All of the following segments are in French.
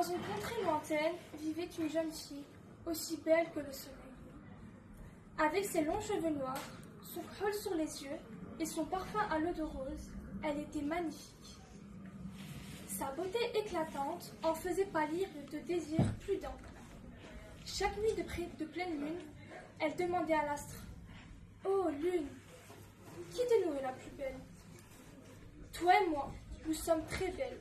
une contrée lointaine vivait une jeune fille, aussi belle que le soleil. Avec ses longs cheveux noirs, son col sur les yeux et son parfum à l'eau de rose, elle était magnifique. Sa beauté éclatante en faisait pâlir de désir plus d'un. Chaque nuit de pleine lune, elle demandait à l'astre: « Oh lune, qui de nous est la plus belle? Toi et moi, nous sommes très belles.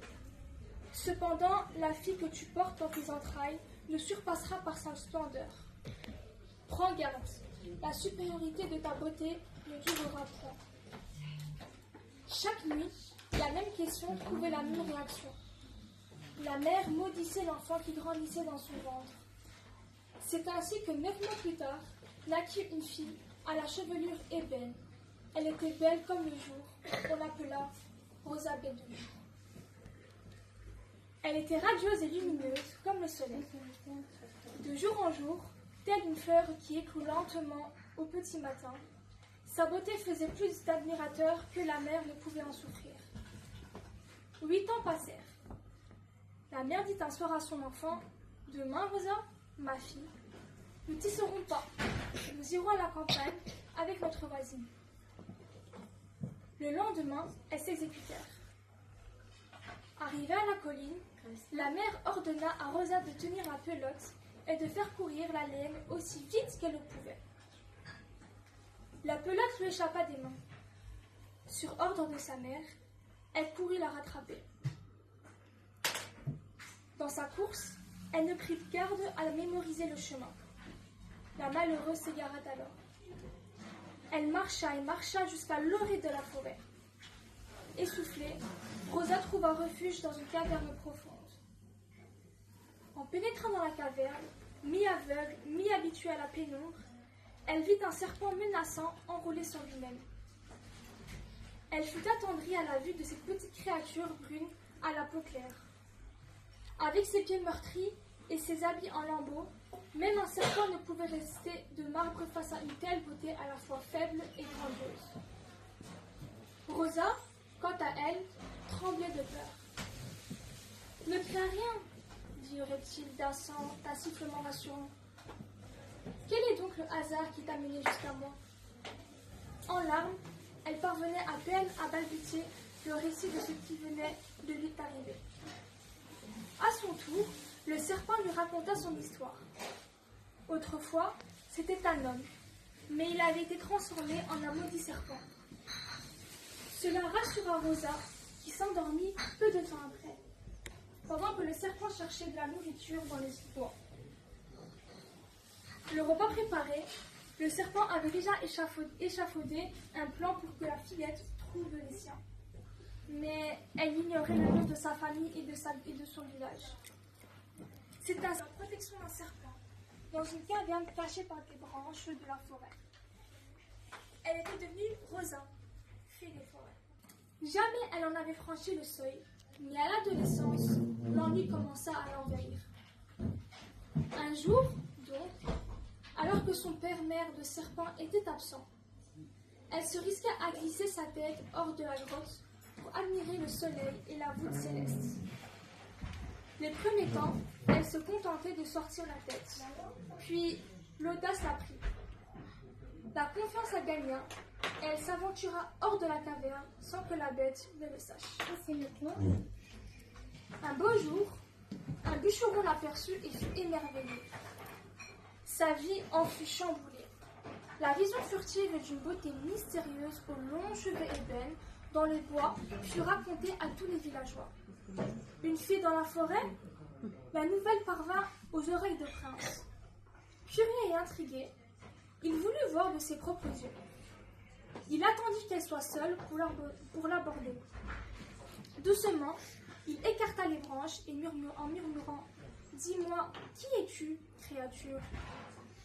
Cependant, la fille que tu portes dans tes entrailles le surpassera par sa splendeur. Prends garde, la supériorité de ta beauté ne durera point. » Chaque nuit, la même question trouvait la même réaction. La mère maudissait l'enfant qui grandissait dans son ventre. C'est ainsi que 9 mois plus tard, naquit une fille à la chevelure ébène. Elle était belle comme le jour, on l'appela Rosa Belle de jour. Elle était radieuse et lumineuse comme le soleil. De jour en jour, telle une fleur qui éclot lentement au petit matin, sa beauté faisait plus d'admirateurs que la mère ne pouvait en souffrir. 8 ans passèrent. La mère dit un soir à son enfant: « Demain, Rosa, ma fille, nous tisserons pas. Nous irons à la campagne avec notre voisine. » Le lendemain, elles s'exécutèrent. Arrivée à la colline, la mère ordonna à Rosa de tenir la pelote et de faire courir la laine aussi vite qu'elle le pouvait. La pelote lui échappa des mains. Sur ordre de sa mère, elle courut la rattraper. Dans sa course, elle ne prit garde à mémoriser le chemin. La malheureuse s'égara alors. Elle marcha et marcha jusqu'à l'orée de la forêt. Essoufflée, Rosa trouva refuge dans une caverne profonde. En pénétrant dans la caverne, mi-aveugle, mi-habituée à la pénombre, elle vit un serpent menaçant enroulé sur lui-même. Elle fut attendrie à la vue de cette petite créature brune à la peau claire. Avec ses pieds meurtris et ses habits en lambeaux, même un serpent ne pouvait rester de marbre face à une telle beauté à la fois faible et grandiose. Rosa, quant à elle, tremblait de peur. « Ne crains rien, » dit le reptile d'un sifflement rassurant. « Quel est donc le hasard qui t'a mené jusqu'à moi ?» En larmes, elle parvenait à peine à balbutier le récit de ce qui venait de lui arriver. À son tour, le serpent lui raconta son histoire. Autrefois, c'était un homme, mais il avait été transformé en un maudit serpent. Cela rassura Rosa, qui s'endormit peu de temps après, pendant que le serpent cherchait de la nourriture dans les bois. Le repas préparé, le serpent avait déjà échafaudé un plan pour que la fillette trouve les siens. Mais elle ignorait le nom de sa famille et de son village. C'est ainsi la protection d'un serpent, dans une caverne cachée par des branches de la forêt. Elle était devenue Rosa, fée des forêts. Jamais elle en avait franchi le seuil, mais à l'adolescence, l'ennui commença à l'envahir. Un jour, donc, alors que son père-mère de serpent était absent, elle se risqua à glisser sa tête hors de la grotte pour admirer le soleil et la voûte céleste. Les premiers temps, elle se contentait de sortir la tête. Puis, l'audace la prit. La confiance la gagna, et elle s'aventura hors de la caverne sans que la bête ne le sache. Un beau jour, un bûcheron l'aperçut et fut émerveillé. Sa vie en fut chamboulée. La vision furtive d'une beauté mystérieuse aux longs cheveux ébènes dans les bois fut racontée à tous les villageois. Une fille dans la forêt? La nouvelle parvint aux oreilles de Prince. Curieux et intrigué, il voulut voir de ses propres yeux. Il attendit qu'elle soit seule pour l'aborder. Doucement, il écarta les branches et en murmurant: « Dis-moi, qui es-tu, créature?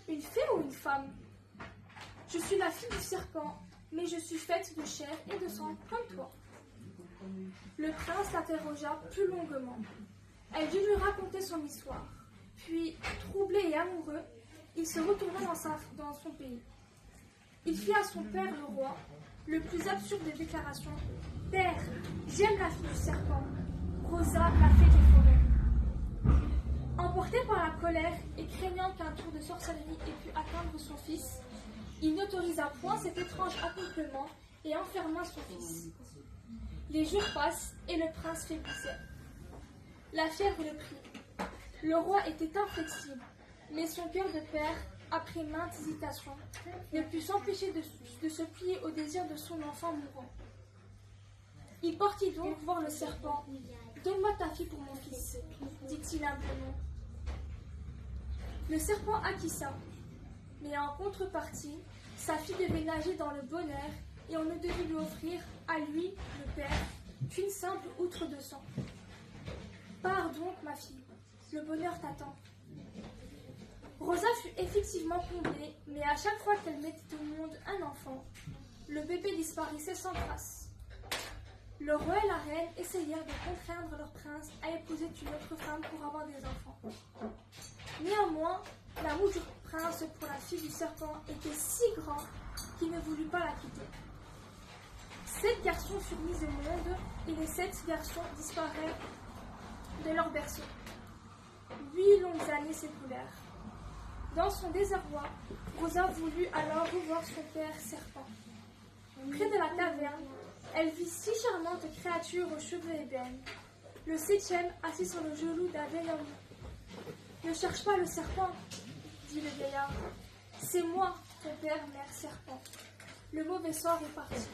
Une fée ou une femme? Je suis la fille du serpent, mais je suis faite de chair et de sang comme toi. » Le prince l'interrogea plus longuement. Elle dut lui raconter son histoire. Puis, troublé et amoureux, il se retourna dans son pays. Il fit à son père le roi le plus absurde des déclarations. « Père, j'aime la fille du serpent, Rosa, la fée des forêts. » Emporté par la colère et craignant qu'un tour de sorcellerie ait pu atteindre son fils, il n'autorisa point cet étrange accouplement et enferma son fils. Les jours passent et le prince faiblissait. La fièvre le prit. Le roi était inflexible, mais son cœur de père, après maintes hésitations, ne put s'empêcher de se plier au désir de son enfant mourant. Il partit donc voir le serpent. « Donne-moi ta fille pour mon fils, dit-il humblement. Le serpent acquiesça, mais en contrepartie, sa fille devait nager dans le bonheur et on ne devait lui offrir, à lui, le père, qu'une simple outre de sang. Pars donc, ma fille, le bonheur t'attend. Rosa fut effectivement comblée, mais à chaque fois qu'elle mettait au monde un enfant, le bébé disparaissait sans trace. Le roi et la reine essayèrent de contraindre leur prince à épouser une autre femme pour avoir des enfants. Néanmoins, l'amour du prince pour la fille du serpent était si grand qu'il ne voulut pas la quitter. 7 garçons furent mis au monde et les 7 garçons disparurent de leur berceau. 8 longues années s'écoulèrent. Dans son désarroi, Rosa voulut alors revoir son père serpent. Près de la taverne, elle vit 6 charmantes créatures aux cheveux ébènes. Le 7e assis sur le genou d'un vieil homme. « Ne cherche pas le serpent, dit le vieillard. C'est moi, ton père, mère serpent. Le mauvais sort est parti. »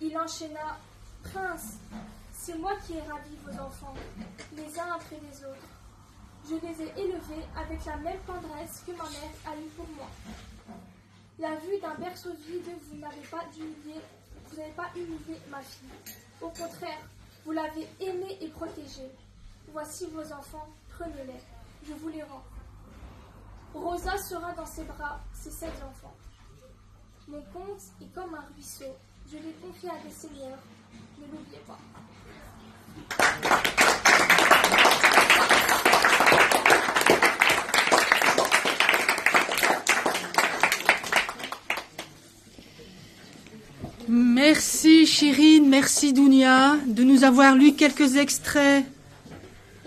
Il enchaîna. « Prince, c'est moi qui ai ravi vos enfants, les uns après les autres. Je les ai élevés avec la même tendresse que ma mère a eue pour moi. La vue d'un berceau vide, vous n'avez pas humilié ma fille. Au contraire, vous l'avez aimée et protégée. Voici vos enfants, prenez-les, je vous les rends. Rosa sera dans ses bras, ses 7 enfants. Mon conte est comme un ruisseau, je l'ai confié à des seigneurs, ne l'oubliez pas. » Merci Chérine, merci Dounia de nous avoir lu quelques extraits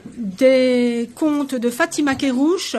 des contes de Fatima Kérouche.